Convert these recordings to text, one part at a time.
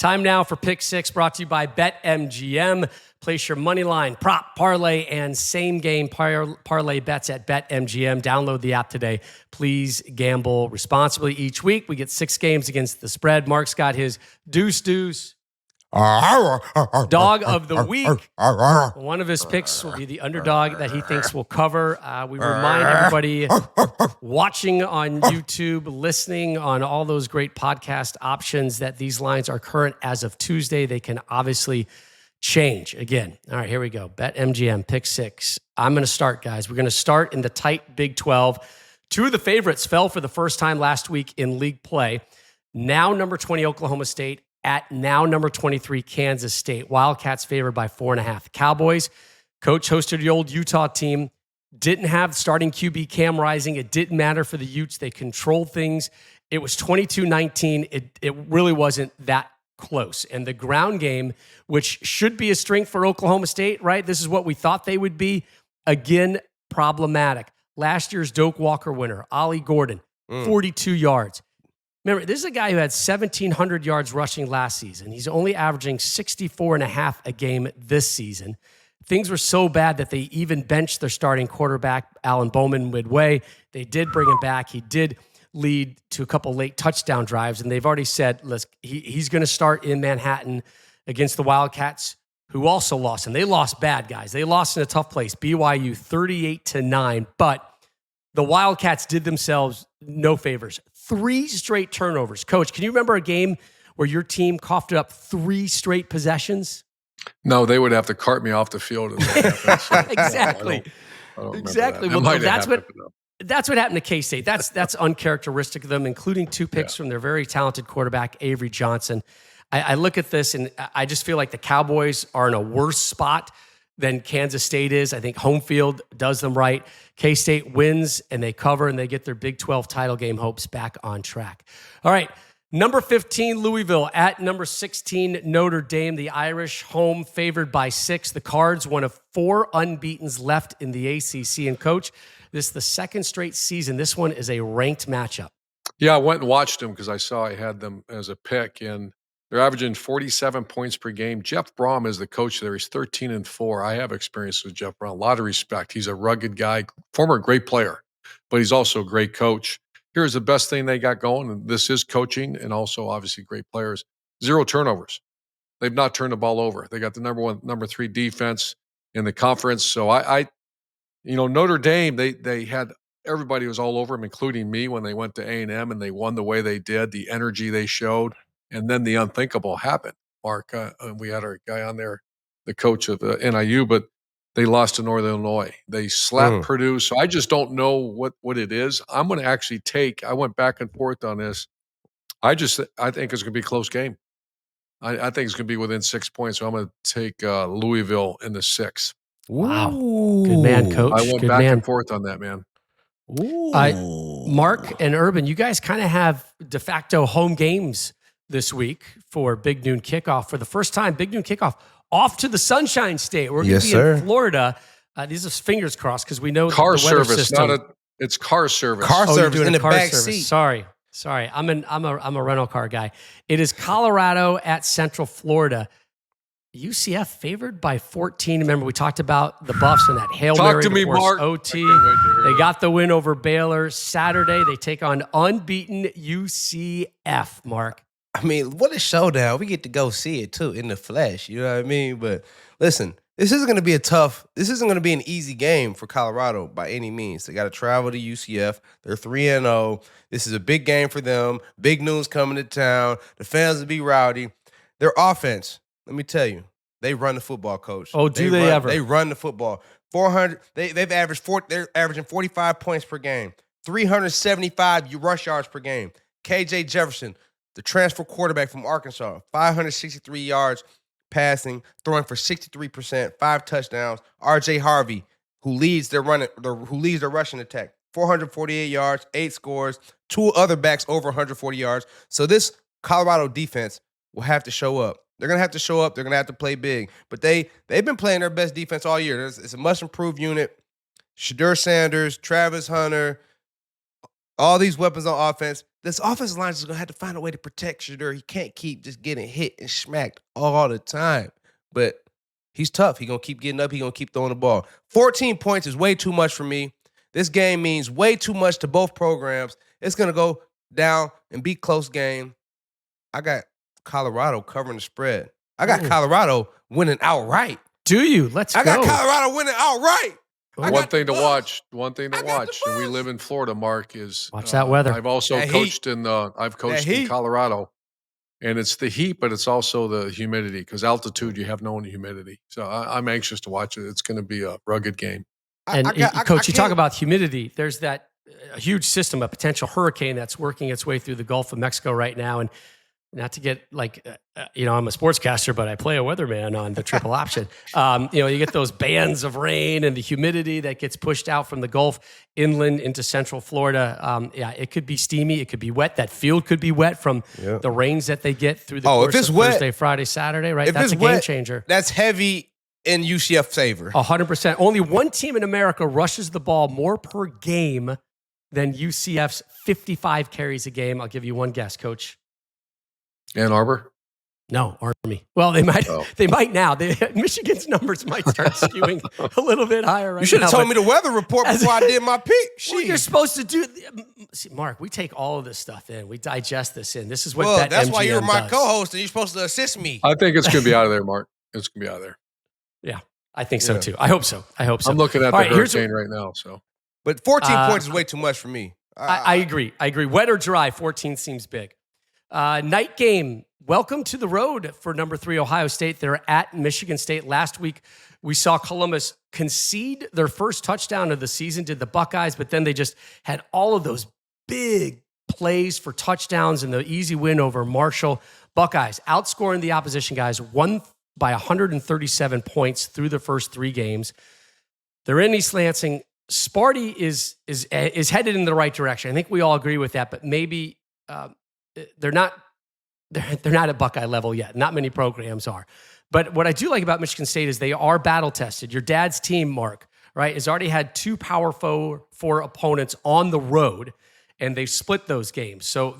Time now for Pick 6, brought to you by BetMGM. Place your money line, prop, parlay, and same-game parlay bets at BetMGM. Download the app today. Please gamble responsibly. Each week, we get 6 games against the spread. Mark's got his deuce. Dog of the week. One of his picks will be the underdog that he thinks will cover. We remind everybody watching on YouTube, listening on all those great podcast options that these lines are current as of Tuesday. They can obviously change again. All right, here we go. BetMGM, pick 6. I'm going to start, guys. We're going to start in the tight Big 12. 2 of the favorites fell for the first time last week in league play. Now number 20, Oklahoma State, at now number 23, Kansas State. Wildcats favored by 4.5. Cowboys, coach hosted the old Utah team, didn't have starting QB Cam Rising. It didn't matter for the Utes. They controlled things. It was 22-19. It really wasn't that close. And the ground game, which should be a strength for Oklahoma State, right? This is what we thought they would be. Again, problematic. Last year's Doak Walker winner, Ollie Gordon, 42 yards. Remember, this is a guy who had 1,700 yards rushing last season. He's only averaging 64.5 a game this season. Things were so bad that they even benched their starting quarterback, Alan Bowman, midway. They did bring him back. He did lead to a couple late touchdown drives, and they've already said, listen, he's going to start in Manhattan against the Wildcats, who also lost. And they lost bad, guys. They lost in a tough place, BYU 38-9. But the Wildcats did themselves no favors. 3 straight turnovers. Coach, can you remember a game where your team coughed up 3 straight possessions? No, they would have to cart me off the field. Exactly. I don't exactly. That. Well, that's what happened to K-State. That's uncharacteristic of them, including 2 picks from their very talented quarterback, Avery Johnson. I look at this, and I just feel like the Cowboys are in a worse spot than Kansas State is. I think home field does them right. K-State wins, and they cover, and they get their Big 12 title game hopes back on track. All right, number 15, Louisville, at number 16, Notre Dame. The Irish home favored by 6. The Cards, one of 4 unbeatens left in the ACC. And, Coach, this is the second straight season. This one is a ranked matchup. Yeah, I went and watched them because I saw I had them as a pick, and they're averaging 47 points per game. Jeff Brom is the coach there. He's 13-4. I have experience with Jeff Brom. A lot of respect. He's a rugged guy, former great player, but he's also a great coach. Here's the best thing they got going, and this is coaching and also obviously great players. 0 turnovers. They've not turned the ball over. They got the number 3 defense in the conference. So Notre Dame, they had everybody was all over them, including me, when they went to A&M and they won the way they did, the energy they showed. And then the unthinkable happened, Mark. We had our guy on there, the coach of NIU, but they lost to Northern Illinois. They slapped Purdue. So I just don't know what it is. I'm going to actually I went back and forth on this. I think it's going to be a close game. I think it's going to be within 6 points. So I'm going to take Louisville in the 6. Wow. Good man, Coach. I went back and forth on that, man. Mark and Urban, you guys kind of have de facto home games this week for Big Noon Kickoff. For the first time, Big Noon Kickoff off to the Sunshine State. We're going to be in Florida. These are fingers crossed because we know car the weather service, system. It's car service. Car service doing in the car back service. seat. Sorry. I'm a rental car guy. It is Colorado at Central Florida. UCF favored by 14. Remember, we talked about the Buffs and that Hail Mary to me, Mark. OT. They got the win over Baylor. Saturday, they take on unbeaten UCF, Mark. I mean, what a showdown. We get to go see it, too, in the flesh. You know what I mean? But listen, this isn't going to be an easy game for Colorado by any means. They got to travel to UCF. They're 3-0. This is a big game for them. Big news coming to town. The fans will be rowdy. Their offense, let me tell you, they run the football, Coach. Oh, they ever? They run the football. 400. They're averaging 45 points per game. 375 rush yards per game. KJ Jefferson, the transfer quarterback from Arkansas, 563 yards passing, throwing for 63%, 5 touchdowns. RJ Harvey, who leads their rushing attack, 448 yards, 8 scores, 2 other backs over 140 yards. So this Colorado defense will have to show up. They're going to have to show up. They're going to have to play big. But they've been playing their best defense all year. It's a much-improved unit. Shedeur Sanders, Travis Hunter, All these weapons on offense. This offensive line is going to have to find a way to protect Shedeur. He can't keep just getting hit and smacked all the time. But he's tough. He's going to keep getting up. He's going to keep throwing the ball. 14 points is way too much for me. This game means way too much to both programs. It's going to go down and be close game. I got Colorado covering the spread. I got Colorado winning outright. Do you? Let's go. I got Colorado winning outright. One thing to watch, and we live in Florida, Mark, is watch that weather. I've also coached in Colorado, and it's the heat, but it's also the humidity, because altitude, you have no humidity. So I'm anxious to watch it. It's going to be a rugged game. And Coach, you talk about humidity. There's that a huge system, a potential hurricane that's working its way through the Gulf of Mexico right now. And not to get like, I'm a sportscaster, but I play a weatherman on the triple option. You get those bands of rain and the humidity that gets pushed out from the Gulf inland into central Florida. It could be steamy. It could be wet. That field could be wet from the rains that they get through the course of Thursday, Friday, Saturday, right? That's a game changer. That's heavy in UCF favor. 100%. Only one team in America rushes the ball more per game than UCF's 55 carries a game. I'll give you one guess, Coach. Ann Arbor? No, Army. Well, they might. Oh. They might now. Michigan's numbers might start skewing a little bit higher. Right, you should have told me the weather report before I did my pick. Well, you're supposed to do. See, Mark, we take all of this stuff in. We digest this in. This is what BetMGM that's why you're my does. co-host, and you're supposed to assist me. I think it's going to be out of there, Mark. It's going to be out of there. Yeah, I think so too. I hope so. I'm looking at the hurricane right now. So, but 14 points is way too much for me. I agree. Wet or dry, 14 seems big. Night game. Welcome to the road for number 3 Ohio State. They're at Michigan State. Last week, we saw Columbus concede their first touchdown of the season, did the Buckeyes, but then they just had all of those big plays for touchdowns and the easy win over Marshall. Buckeyes outscoring the opposition guys, won by 137 points through the first 3 games. They're in East Lansing. Sparty is headed in the right direction. I think we all agree with that, but maybe they're not at Buckeye level yet. Not many programs are. But what I do like about Michigan State is they are battle tested. Your dad's team, Mark, right, has already had 2 Power 4 opponents on the road, and they've split those games. So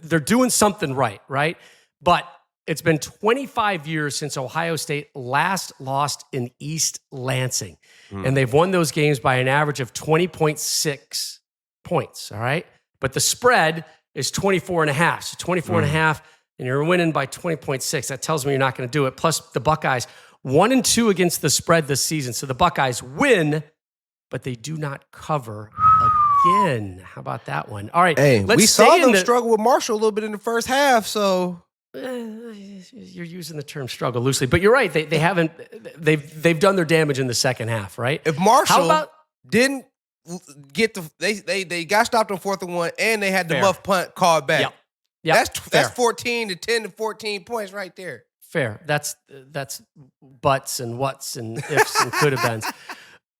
they're doing something right? But it's been 25 years since Ohio State last lost in East Lansing. And they've won those games by an average of 20.6 points, all right? But the spread is 24.5. So 24.5, and you're winning by 20.6. That tells me you're not going to do it. Plus, the Buckeyes, 1-2 against the spread this season. So the Buckeyes win, but they do not cover again. How about that one? All right. Hey, we saw them struggle with Marshall a little bit in the first half, so... You're using the term struggle loosely, but you're right. They haven't. They've done their damage in the second half, right? If Marshall didn't get they got stopped on 4th and 1, and they had the muff punt called back. Yep. That's 14 to 10 to 14 points right there. Fair. That's buts and whats and ifs and could have beens.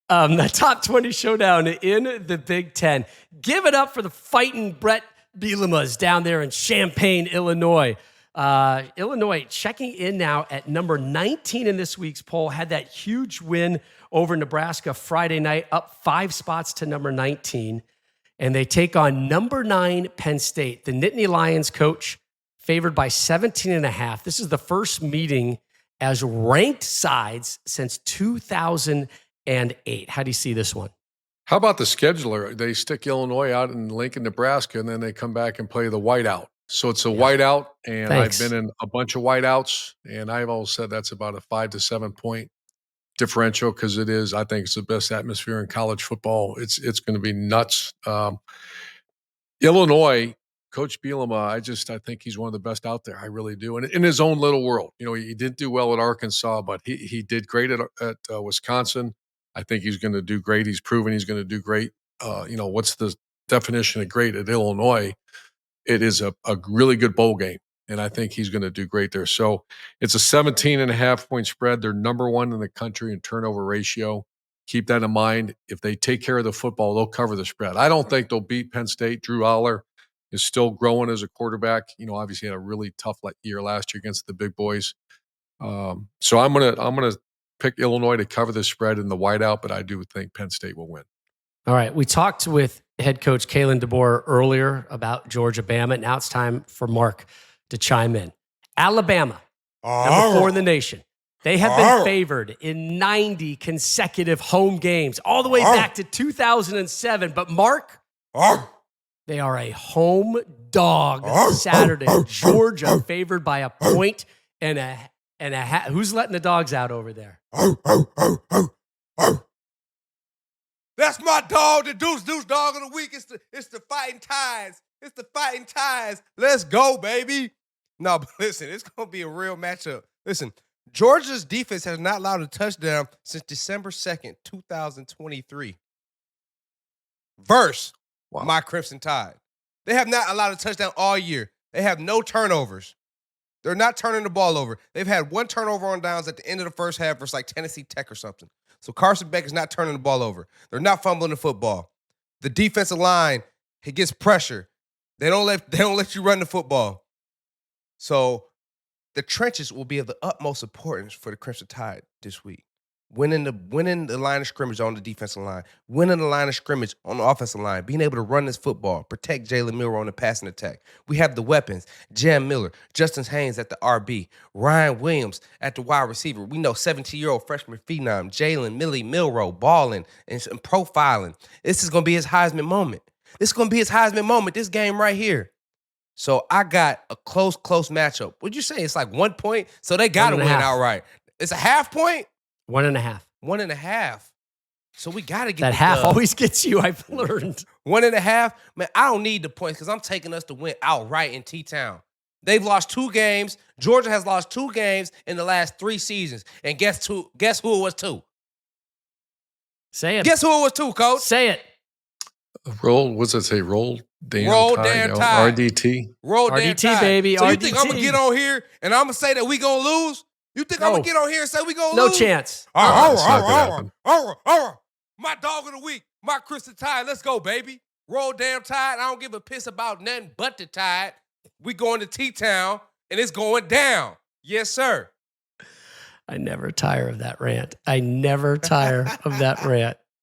The top 20 showdown in the Big Ten. Give it up for the fighting Brett Bielemas down there in Champaign, Illinois. Illinois checking in now at number 19 in this week's poll. Had that huge win over Nebraska Friday night, up 5 spots to number 19. And they take on number 9 Penn State. The Nittany Lions coach favored by 17.5. This is the first meeting as ranked sides since 2008. How do you see this one? How about the scheduler? They stick Illinois out in Lincoln, Nebraska, and then they come back and play the whiteout. So it's a whiteout, and I've been in a bunch of whiteouts, and I've always said that's about a 5 to 7 point differential because it is. I think it's the best atmosphere in college football. It's going to be nuts. Illinois, Coach Bielema, I think he's one of the best out there. I really do. And in his own little world, he didn't do well at Arkansas, but he did great at Wisconsin. I think he's going to do great. He's proven he's going to do great. What's the definition of great at Illinois? It is a really good bowl game, and I think he's going to do great there. So it's a 17.5 point spread. They're number 1 in the country in turnover ratio. Keep that in mind. If they take care of the football, they'll cover the spread. I don't think they'll beat Penn State. Drew Aller is still growing as a quarterback. Obviously had a really tough year last year against the big boys. So I'm gonna pick Illinois to cover the spread in the whiteout, but I do think Penn State will win. All right. We talked with head coach Kalen DeBoer earlier about Georgia Bama. Now it's time for Mark to chime in. Alabama, number 4 in the nation. They have been favored in 90 consecutive home games, all the way back to 2007. But Mark, they are a home dog Saturday. Georgia favored by a point and a half. Who's letting the dogs out over there? That's my dog, the Deuce dog of the week. It's the Fighting Tides. It's the Fighting Tides. Let's go, baby. No, but listen, it's going to be a real matchup. Listen, Georgia's defense has not allowed a touchdown since December 2nd, 2023. My Crimson Tide. They have not allowed a touchdown all year. They have no turnovers. They're not turning the ball over. They've had 1 turnover on downs at the end of the first half versus like Tennessee Tech or something. So Carson Beck is not turning the ball over. They're not fumbling the football. The defensive line, it gets pressure. They don't let you run the football. So the trenches will be of the utmost importance for the Crimson Tide this week. Winning the line of scrimmage on the defensive line, winning the line of scrimmage on the offensive line, being able to run this football, protect Jalen Milroe on the passing attack. We have the weapons, Jam Miller, Justin Haynes at the RB, Ryan Williams at the wide receiver. We know 17-year-old freshman phenom, Jalen Milroe, balling and profiling. This is going to be his Heisman moment. This game right here. So I got a close matchup. What'd you say? It's like 1 point? So they got to win outright. It's a half point? 1.5. 1.5. So we got to get that half always gets you, I've learned. 1.5. Man, I don't need the points because I'm taking us to win outright in T-Town. They've lost 2 games. Georgia has lost 2 games in the last 3 seasons. And guess who it was 2? Say it. Guess who it was 2, Coach? Say it. What's it say? Roll damn tide. RDT. Roll damn RDT, tide. baby. So RDT. you think I'm going to get on here and I'm going to say that we going to lose? You think I'm going to get on here and say we going to No lose? chance. My dog of the week, my Crimson Tide. Let's go, baby. Roll damn Tide. I don't give a piss about nothing but the Tide. We going to T-Town, and it's going down. Yes, sir. I never tire of that rant.